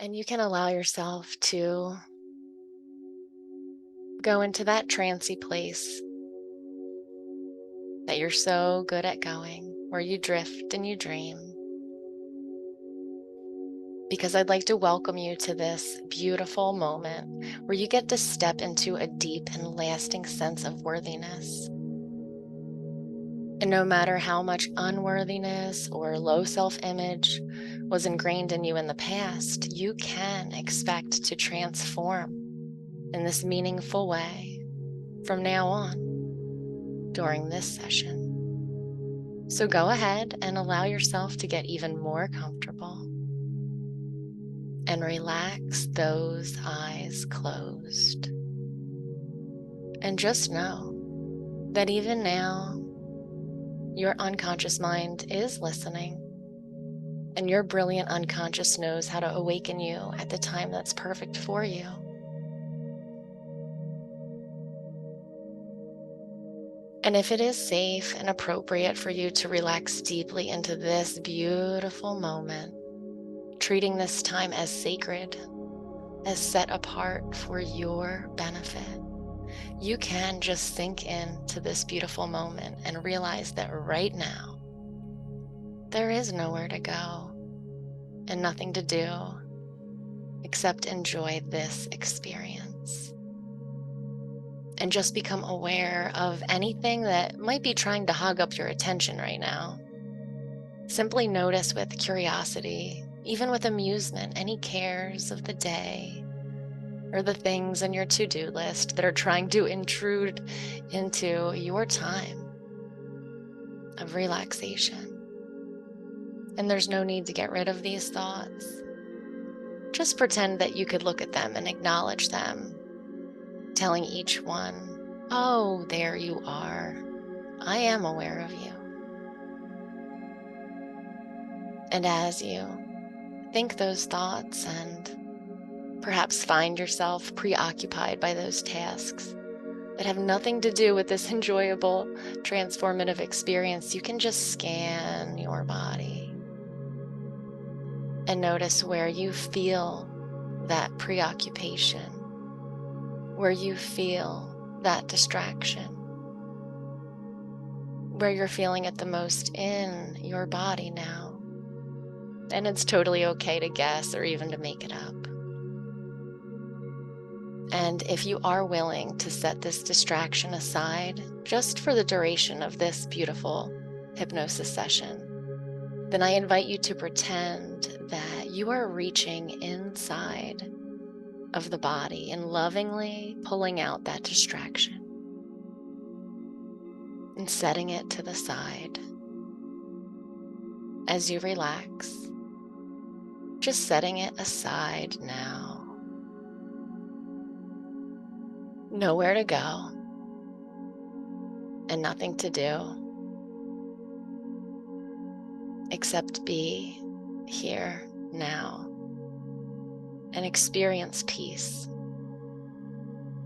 And you can allow yourself to go into that trancy place that you're so good at going, where you drift and you dream. Because I'd like to welcome you to this beautiful moment where you get to step into a deep and lasting sense of worthiness. And no matter how much unworthiness or low self-image was ingrained in you in the past, you can expect to transform in this meaningful way from now on during this session. So go ahead and allow yourself to get even more comfortable and relax those eyes closed. And just know that even now, your unconscious mind is listening, and your brilliant unconscious knows how to awaken you at the time that's perfect for you. And if it is safe and appropriate for you to relax deeply into this beautiful moment, treating this time as sacred, as set apart for your benefit, you can just sink into this beautiful moment and realize that right now, there is nowhere to go and nothing to do except enjoy this experience. And just become aware of anything that might be trying to hog up your attention right now. Simply notice with curiosity, even with amusement, any cares of the day or the things on your to-do list that are trying to intrude into your time of relaxation. And there's no need to get rid of these thoughts. Just pretend that you could look at them and acknowledge them, telling each one, "Oh, there you are. I am aware of you." And as you think those thoughts and perhaps find yourself preoccupied by those tasks that have nothing to do with this enjoyable, transformative experience, you can just scan your body and notice where you feel that preoccupation, where you feel that distraction, where you're feeling it the most in your body now. And it's totally okay to guess or even to make it up. And if you are willing to set this distraction aside just for the duration of this beautiful hypnosis session, then I invite you to pretend that you are reaching inside of the body and lovingly pulling out that distraction and setting it to the side. As you relax, just setting it aside now. Nowhere to go and nothing to do except be here now and experience peace.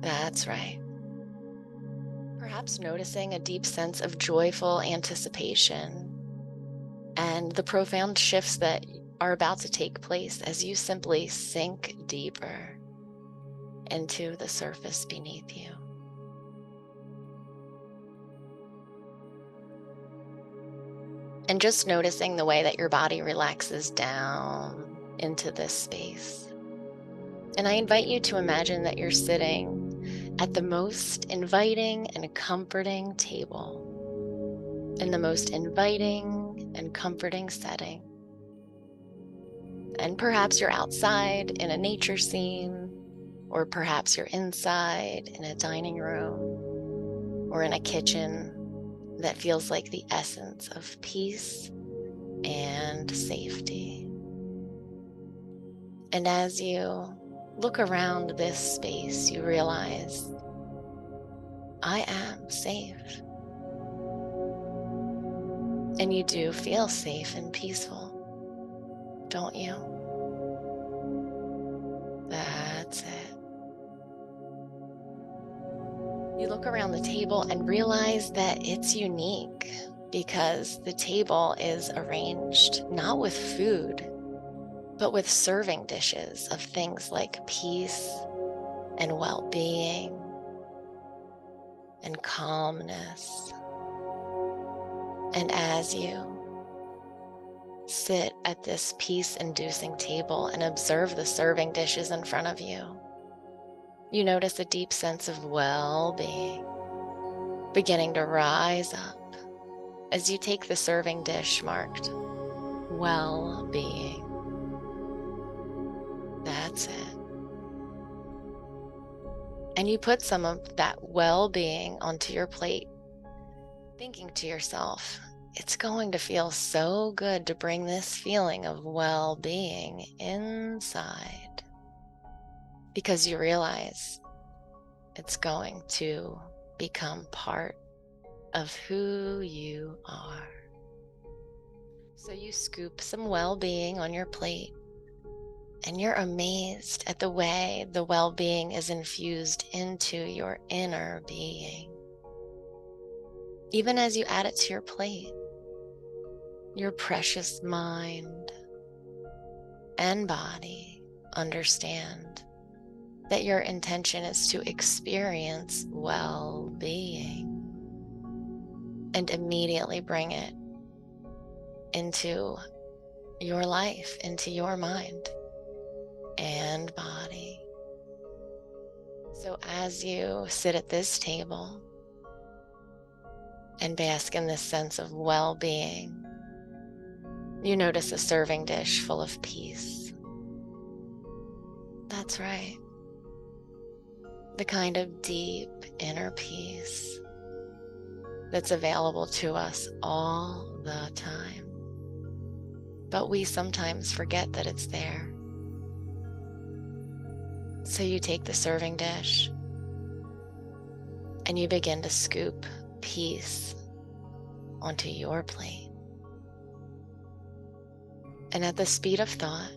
That's right. Perhaps noticing a deep sense of joyful anticipation and the profound shifts that are about to take place as you simply sink deeper into the surface beneath you. And just noticing the way that your body relaxes down into this space. And I invite you to imagine that you're sitting at the most inviting and comforting table in the most inviting and comforting setting. And perhaps you're outside in a nature scene, or perhaps you're inside in a dining room or in a kitchen that feels like the essence of peace and safety. And as you look around this space, you realize, I am safe. And you do feel safe and peaceful, don't you? That's it. You look around the table and realize that it's unique because the table is arranged not with food, but with serving dishes of things like peace and well-being and calmness. And as you sit at this peace-inducing table and observe the serving dishes in front of you, you notice a deep sense of well-being beginning to rise up as you take the serving dish marked well-being. That's it. And you put some of that well-being onto your plate, thinking to yourself, it's going to feel so good to bring this feeling of well-being inside, because you realize it's going to become part of who you are. So you scoop some well-being on your plate, and you're amazed at the way the well-being is infused into your inner being. Even as you add it to your plate, your precious mind and body understand that your intention is to experience well-being and immediately bring it into your life, into your mind and body. So as you sit at this table and bask in this sense of well-being, you notice a serving dish full of peace. That's right. The kind of deep inner peace that's available to us all the time. But we sometimes forget that it's there. So you take the serving dish and you begin to scoop peace onto your plate. And at the speed of thought,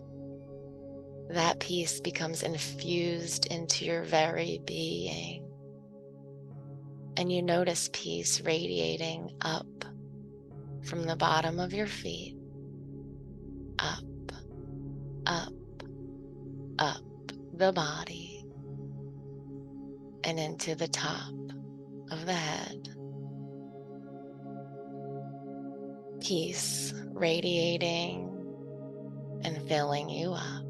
that peace becomes infused into your very being. And you notice peace radiating up from the bottom of your feet, up, up, up the body, and into the top of the head. Peace radiating and filling you up.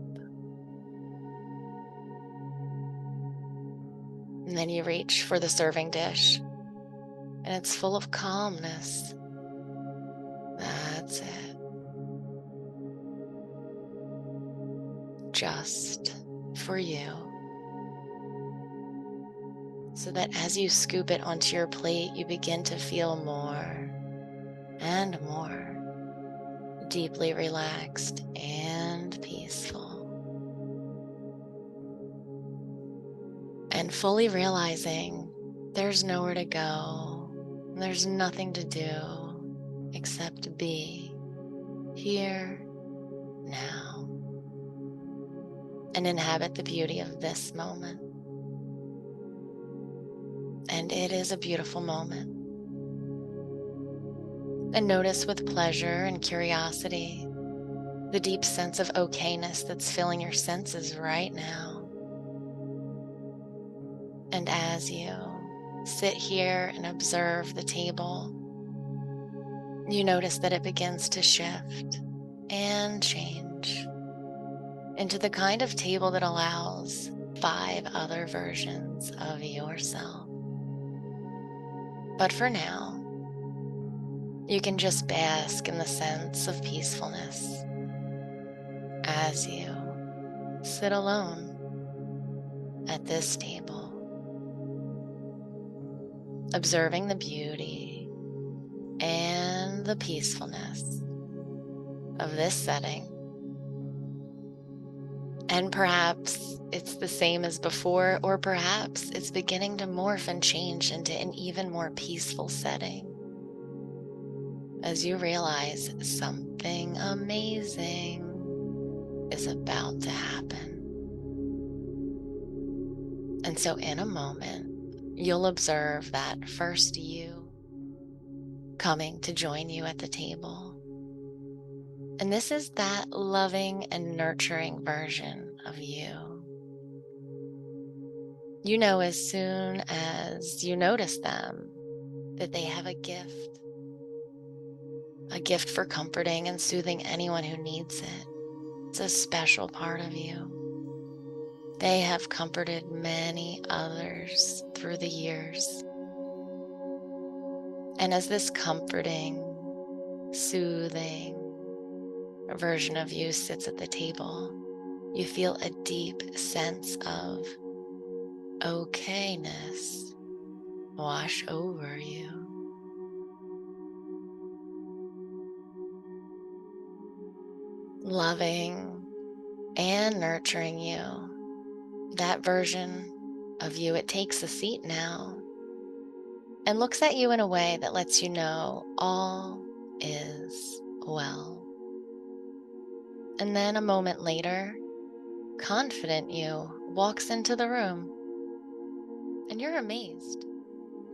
And then you reach for the serving dish, and it's full of calmness. That's it. Just for you. So that as you scoop it onto your plate, you begin to feel more and more deeply relaxed and peaceful. And fully realizing there's nowhere to go, there's nothing to do except be here now and inhabit the beauty of this moment. And it is a beautiful moment. And notice with pleasure and curiosity the deep sense of okayness that's filling your senses right now. And as you sit here and observe the table, you notice that it begins to shift and change into the kind of table that allows 5 other versions of yourself. But for now, you can just bask in the sense of peacefulness as you sit alone at this table, observing the beauty and the peacefulness of this setting. And perhaps it's the same as before, or perhaps it's beginning to morph and change into an even more peaceful setting as you realize something amazing is about to happen. And so in a moment, you'll observe that first you coming to join you at the table. And this is that loving and nurturing version of you. You know, as soon as you notice them, that they have a gift for comforting and soothing anyone who needs it. It's a special part of you. They have comforted many others through the years. And as this comforting, soothing version of you sits at the table, you feel a deep sense of okayness wash over you. Loving and nurturing you. That version of you, it takes a seat now and looks at you in a way that lets you know all is well. And then a moment later, confident you walks into the room, and you're amazed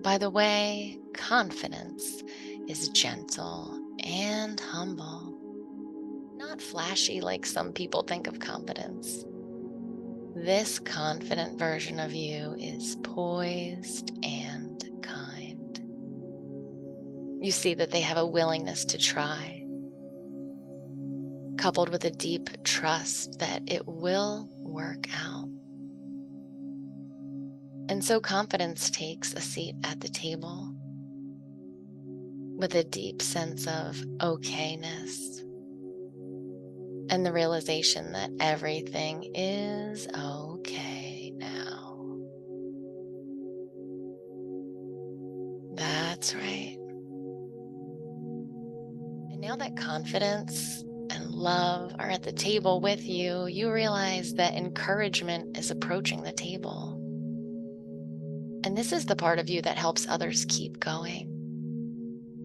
by the way confidence is gentle and humble, not flashy like some people think of confidence. This confident version of you is poised and kind. You see that they have a willingness to try, coupled with a deep trust that it will work out. And so confidence takes a seat at the table with a deep sense of okayness and the realization that everything is okay now. That's right. And now that confidence and love are at the table with you, you realize that encouragement is approaching the table. And this is the part of you that helps others keep going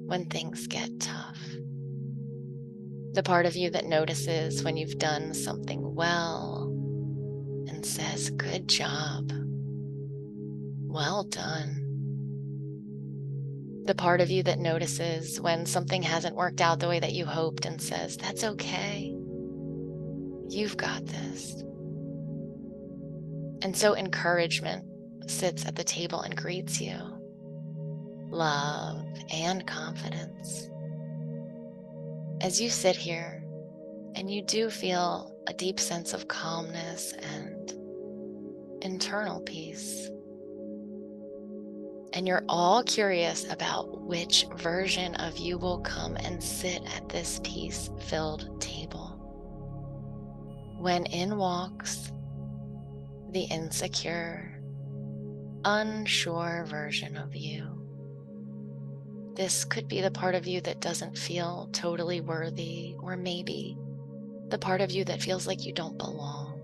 when things get tough. The part of you that notices when you've done something well and says, "Good job. Well done." The part of you that notices when something hasn't worked out the way that you hoped and says, "That's okay. You've got this." And so encouragement sits at the table and greets you. Love and confidence. As you sit here and you do feel a deep sense of calmness and internal peace, and you're all curious about which version of you will come and sit at this peace-filled table, when in walks the insecure, unsure version of you. This could be the part of you that doesn't feel totally worthy, or maybe the part of you that feels like you don't belong.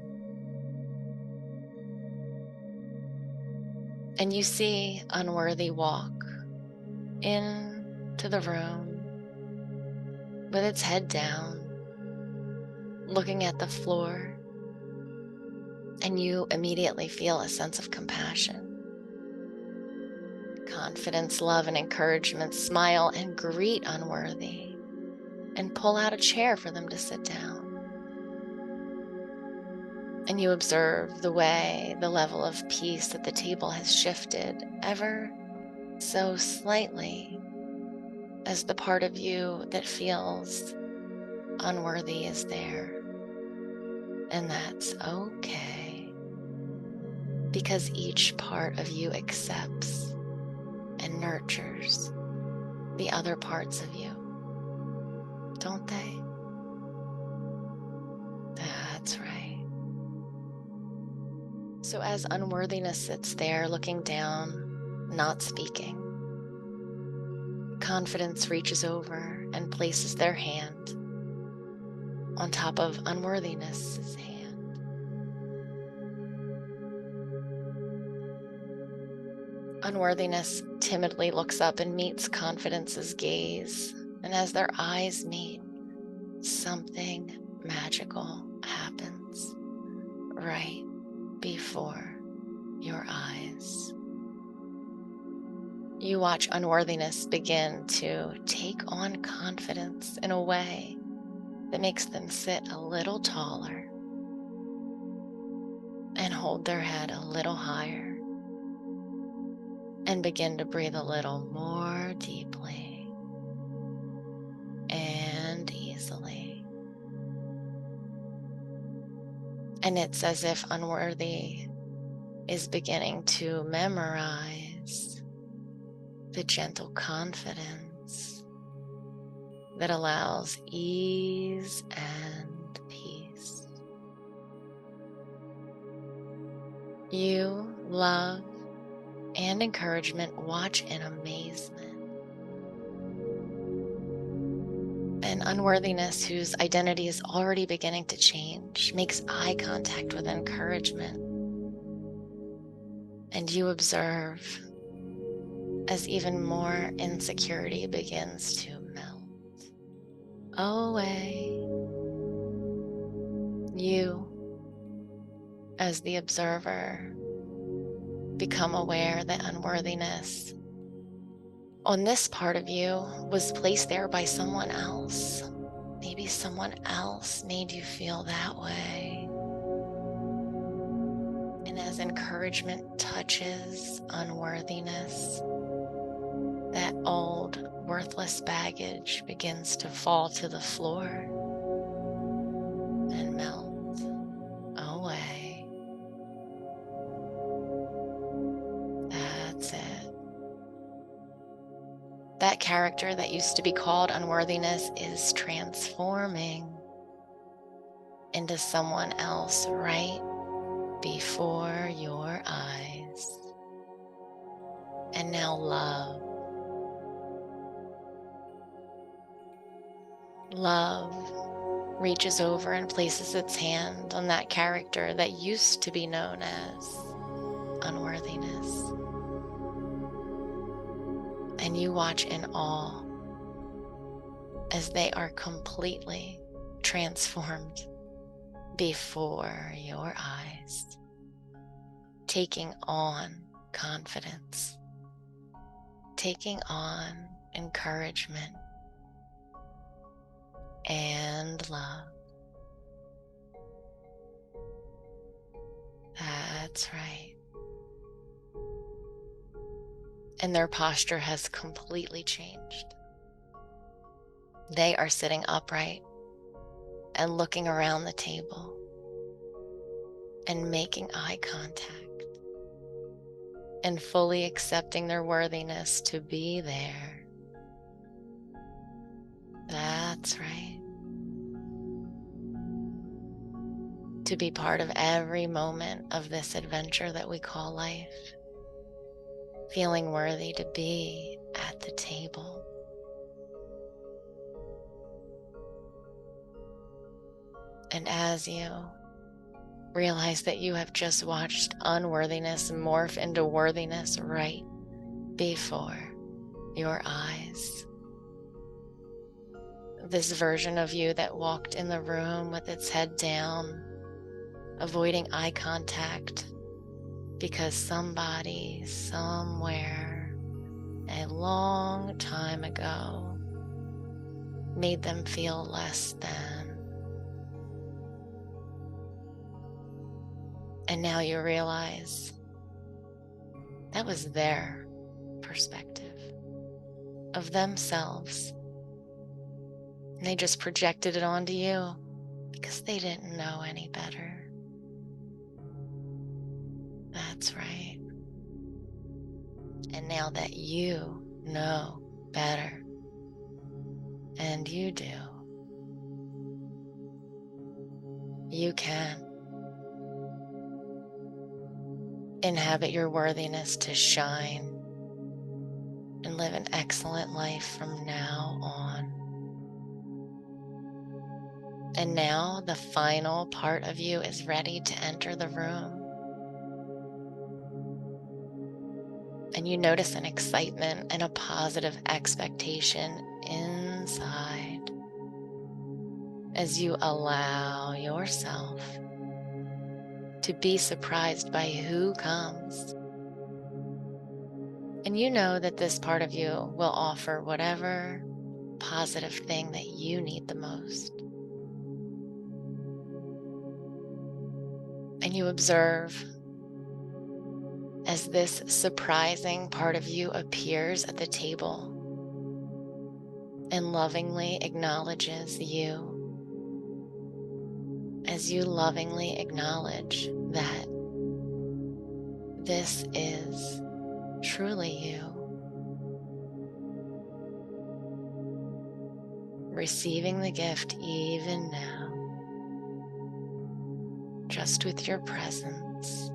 And you see unworthy walk into the room with its head down, looking at the floor, and you immediately feel a sense of compassion. Confidence, love, and encouragement smile and greet unworthy and pull out a chair for them to sit down. And you observe the way the level of peace at the table has shifted ever so slightly as the part of you that feels unworthy is there. And that's okay, because each part of you accepts and nurtures the other parts of you, don't they? That's right. So as unworthiness sits there looking down, not speaking, confidence reaches over and places their hand on top of unworthiness's hand. Unworthiness timidly looks up and meets confidence's gaze, and as their eyes meet, something magical happens right before your eyes. You watch unworthiness begin to take on confidence in a way that makes them sit a little taller and hold their head a little higher and begin to breathe a little more deeply and easily. And it's as if unworthy is beginning to memorize the gentle confidence that allows ease and peace. You, love, and encouragement watch in amazement. And unworthiness, whose identity is already beginning to change, makes eye contact with encouragement. And you observe as even more insecurity begins to melt away. You, as the observer, become aware that unworthiness on this part of you was placed there by someone else. Maybe someone else made you feel that way. And as encouragement touches unworthiness, that old worthless baggage begins to fall to the floor and melt away. That's it. That character that used to be called unworthiness is transforming into someone else right before your eyes. And now love reaches over and places its hand on that character that used to be known as unworthiness. And you watch in awe as they are completely transformed before your eyes, taking on confidence, taking on encouragement and love. That's right. And their posture has completely changed. They are sitting upright and looking around the table and making eye contact and fully accepting their worthiness to be there. That's right. To be part of every moment of this adventure that we call life. Feeling worthy to be at the table. And as you realize that you have just watched unworthiness morph into worthiness right before your eyes, this version of you that walked in the room with its head down, avoiding eye contact because somebody, somewhere, a long time ago made them feel less than. And now you realize that was their perspective of themselves. And they just projected it onto you because they didn't know any better. That's right. And now that you know better, and you do, you can inhabit your worthiness to shine and live an excellent life from now on. And now the final part of you is ready to enter the room. And you notice an excitement and a positive expectation inside as you allow yourself to be surprised by who comes. And you know that this part of you will offer whatever positive thing that you need the most. And you observe as this surprising part of you appears at the table and lovingly acknowledges you, as you lovingly acknowledge that this is truly you, receiving the gift even now, just with your presence.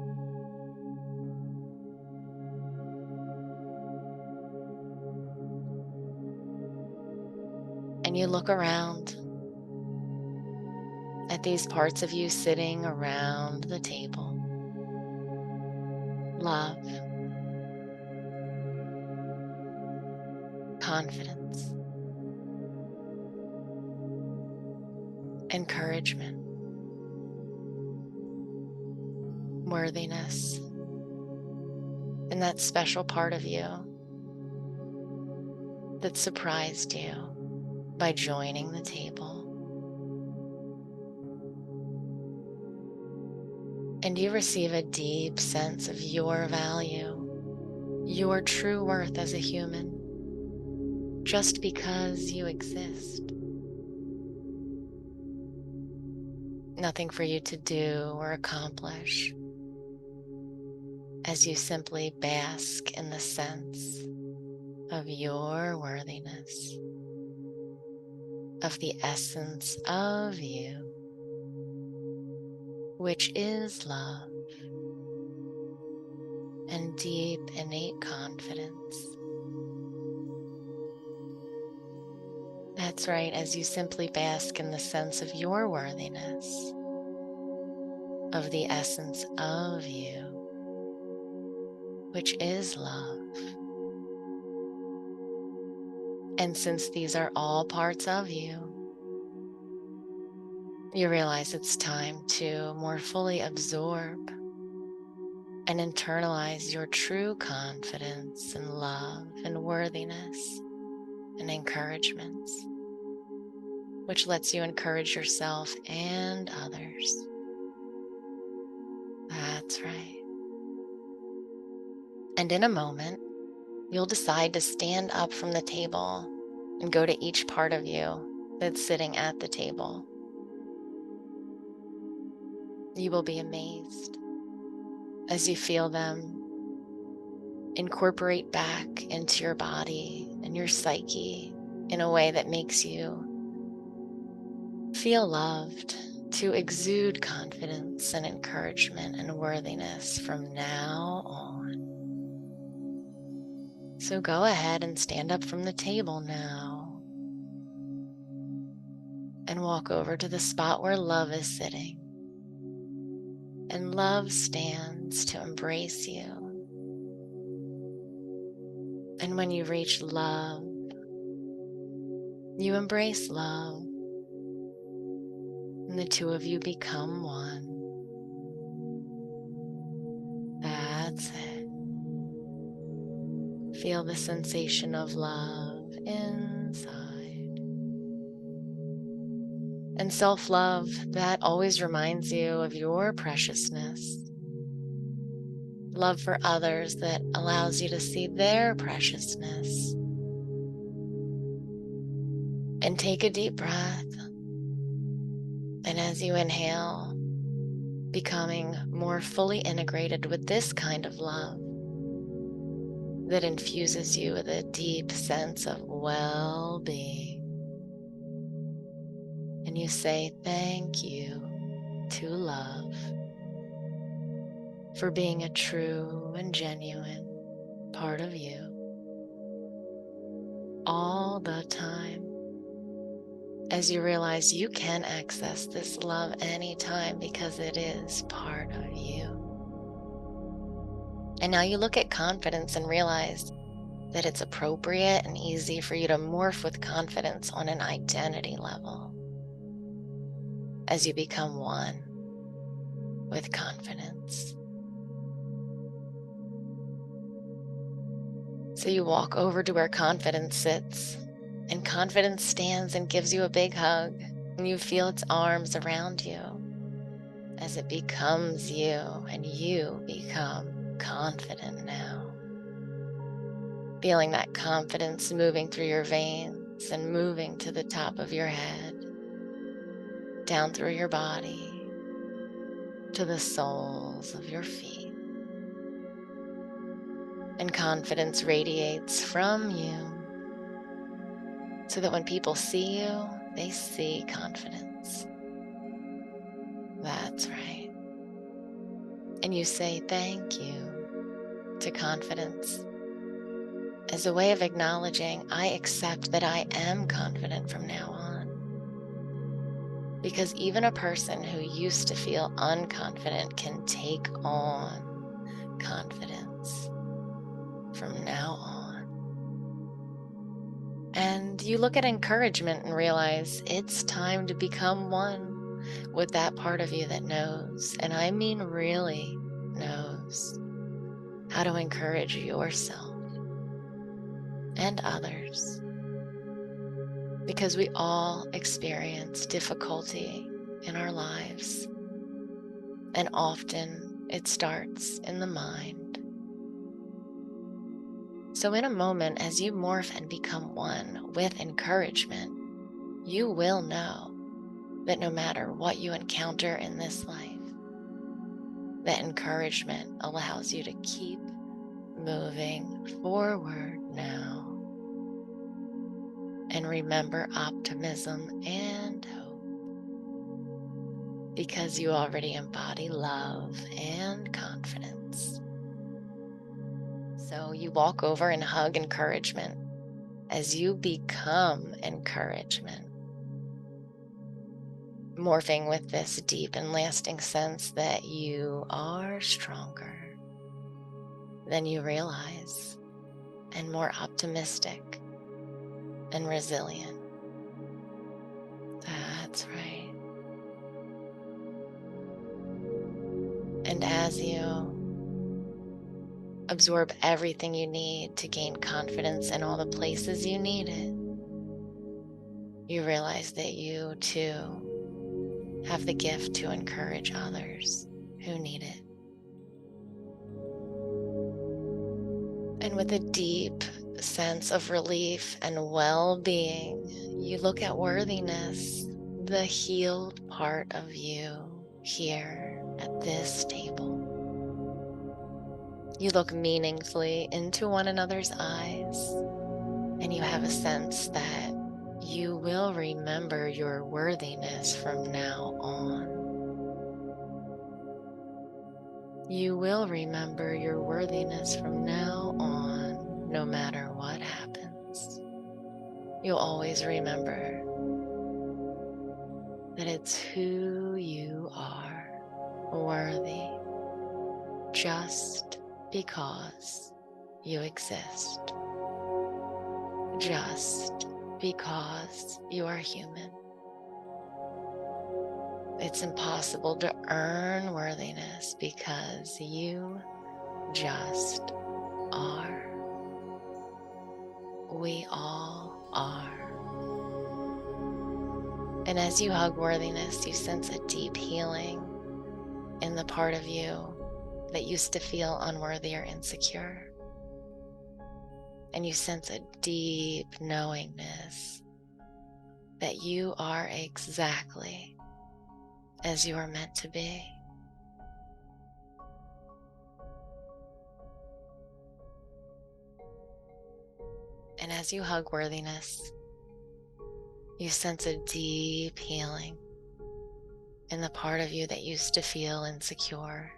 And you look around at these parts of you sitting around the table. Love, confidence, encouragement, worthiness, and that special part of you that surprised you by joining the table. And you receive a deep sense of your value, your true worth as a human, just because you exist. Nothing for you to do or accomplish, as you simply bask in the sense of your worthiness, of the essence of you, which is love and deep innate confidence. That's right, as you simply bask in the sense of your worthiness, of the essence of you, which is love. And since these are all parts of you, you realize it's time to more fully absorb and internalize your true confidence and love and worthiness and encouragements, which lets you encourage yourself and others. That's right. And in a moment, you'll decide to stand up from the table and go to each part of you that's sitting at the table. You will be amazed as you feel them incorporate back into your body and your psyche in a way that makes you feel loved, to exude confidence and encouragement and worthiness from now on. So go ahead and stand up from the table now and walk over to the spot where love is sitting. And love stands to embrace you. And when you reach love, you embrace love. And the two of you become one. That's it. Feel the sensation of love inside. And self-love, that always reminds you of your preciousness. Love for others that allows you to see their preciousness. And take a deep breath. And as you inhale, becoming more fully integrated with this kind of love that infuses you with a deep sense of well-being. And you say thank you to love for being a true and genuine part of you all the time, as you realize you can access this love anytime because it is part of you. And now you look at confidence and realize that it's appropriate and easy for you to morph with confidence on an identity level as you become one with confidence. So you walk over to where confidence sits, and confidence stands and gives you a big hug, and you feel its arms around you as it becomes you and you become confident now. Feeling that confidence moving through your veins and moving to the top of your head, down through your body, to the soles of your feet. And confidence radiates from you so that when people see you, they see confidence. That's right. And you say thank you to confidence as a way of acknowledging, I accept that I am confident from now on. Because even a person who used to feel unconfident can take on confidence from now on. And you look at encouragement and realize it's time to become one with that part of you that knows, and I mean really knows, how to encourage yourself and others. Because we all experience difficulty in our lives, and often it starts in the mind. So in a moment, as you morph and become one with encouragement, you will know that no matter what you encounter in this life, that encouragement allows you to keep moving forward now. And remember optimism and hope, because you already embody love and confidence. So you walk over and hug encouragement as you become encouragement, morphing with this deep and lasting sense that you are stronger than you realize, and more optimistic and resilient. That's right. And as you absorb everything you need to gain confidence in all the places you need it, you realize that you too have the gift to encourage others who need it. And with a deep sense of relief and well-being, you look at worthiness, the healed part of you here at this table. You look meaningfully into one another's eyes, and you have a sense that you will remember your worthiness from now on. You will remember your worthiness from now on, no matter what happens. You'll always remember that it's who you are, worthy, just because you exist. Just because you are human. It's impossible to earn worthiness because you just are. We all are. And as you hug worthiness, you sense a deep healing in the part of you that used to feel unworthy or insecure. And you sense a deep knowingness that you are exactly as you are meant to be. And as you hug worthiness, you sense a deep healing in the part of you that used to feel insecure.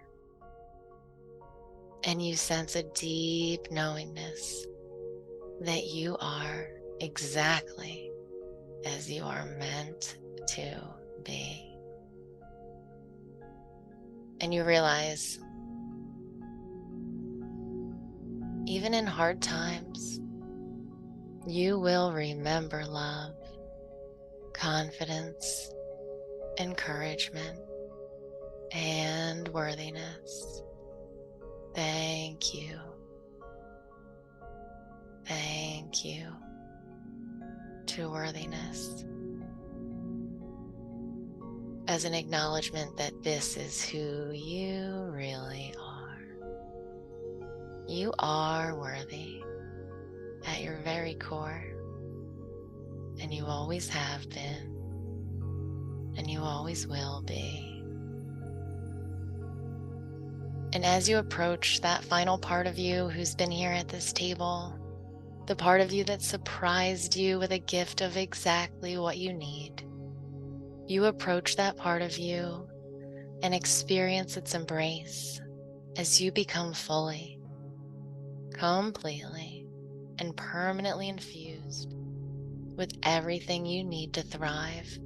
And you sense a deep knowingness that you are exactly as you are meant to be. And you realize, even in hard times, you will remember love, confidence, encouragement, and worthiness. Thank you. Thank you to worthiness. as an acknowledgement that this is who you really are. You are worthy at your very core, and you always have been, and you always will be. And as you approach that final part of you who's been here at this table, the part of you that surprised you with a gift of exactly what you need, you approach that part of you and experience its embrace as you become fully, completely, and permanently infused with everything you need to thrive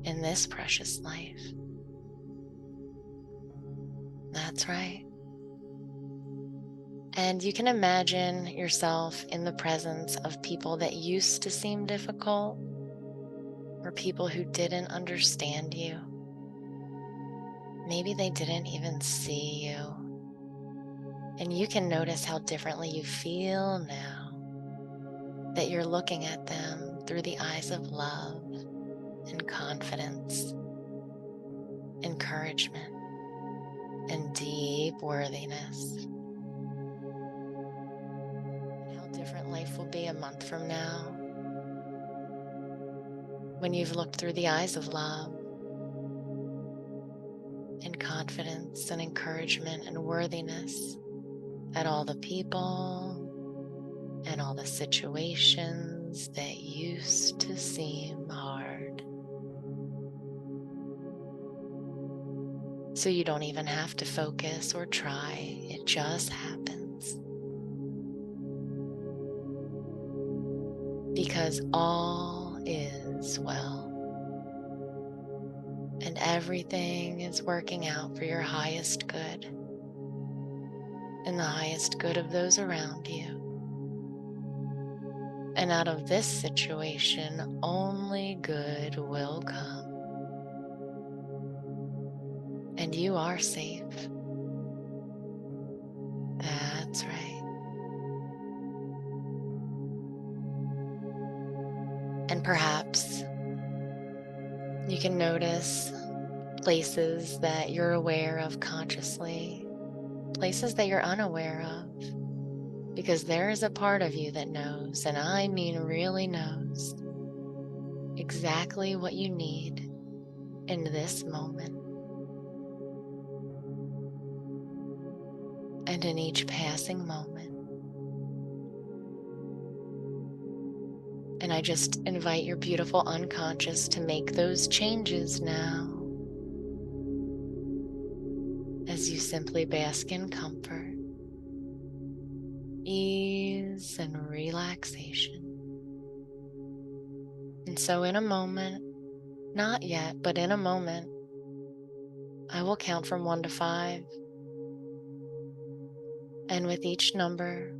in this precious life. That's right. And you can imagine yourself in the presence of people that used to seem difficult, or people who didn't understand you. Maybe they didn't even see you. And you can notice how differently you feel now that you're looking at them through the eyes of love and confidence, encouragement, and deep worthiness. And how different life will be a month from now when you've looked through the eyes of love and confidence and encouragement and worthiness at all the people and all the situations that used to seem hard. So you don't even have to focus or try, it just happens. Because all is well. And everything is working out for your highest good and the highest good of those around you. And out of this situation, only good will come. And you are safe. That's right. And perhaps you can notice places that you're aware of consciously, places that you're unaware of, because there is a part of you that knows, and I mean really knows, exactly what you need in this moment. And in each passing moment. And I just invite your beautiful unconscious to make those changes now as you simply bask in comfort, ease, and relaxation. And so in a moment, not yet, but in a moment, I will count from 1 to 5. And with each number,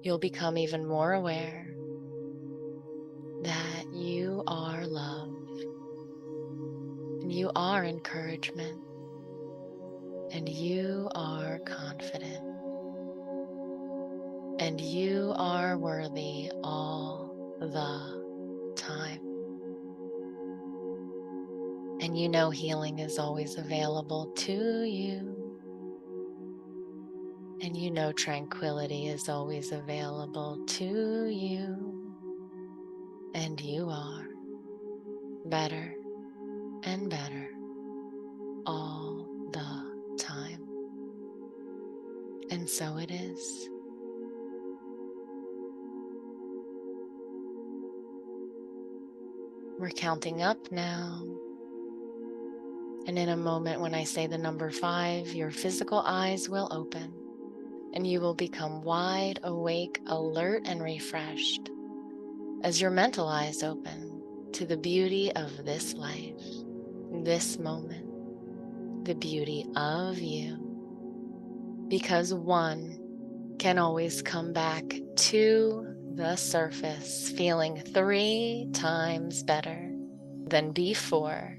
you'll become even more aware that you are love, and you are encouragement, and you are confident, and you are worthy all the time. And you know healing is always available to you. And you know tranquility is always available to you. And you are better and better all the time. And so it is. We're counting up now. And in a moment, when I say the number 5, your physical eyes will open and you will become wide awake, alert, and refreshed as your mental eyes open to the beauty of this life, this moment, the beauty of you. Because one can always come back to the surface feeling 3 times better than before,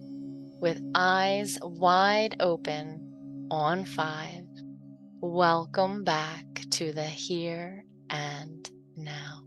with eyes wide open on 5. Welcome back to the here and now.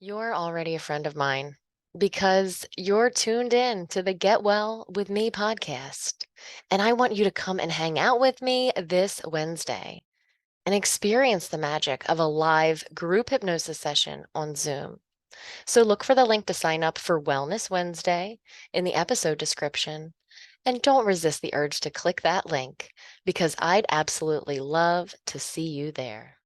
You're already a friend of mine because you're tuned in to the Get Well with Me podcast. And I want you to come and hang out with me this Wednesday and experience the magic of a live group hypnosis session on Zoom. So look for the link to sign up for Wellness Wednesday in the episode description. And don't resist the urge to click that link because I'd absolutely love to see you there.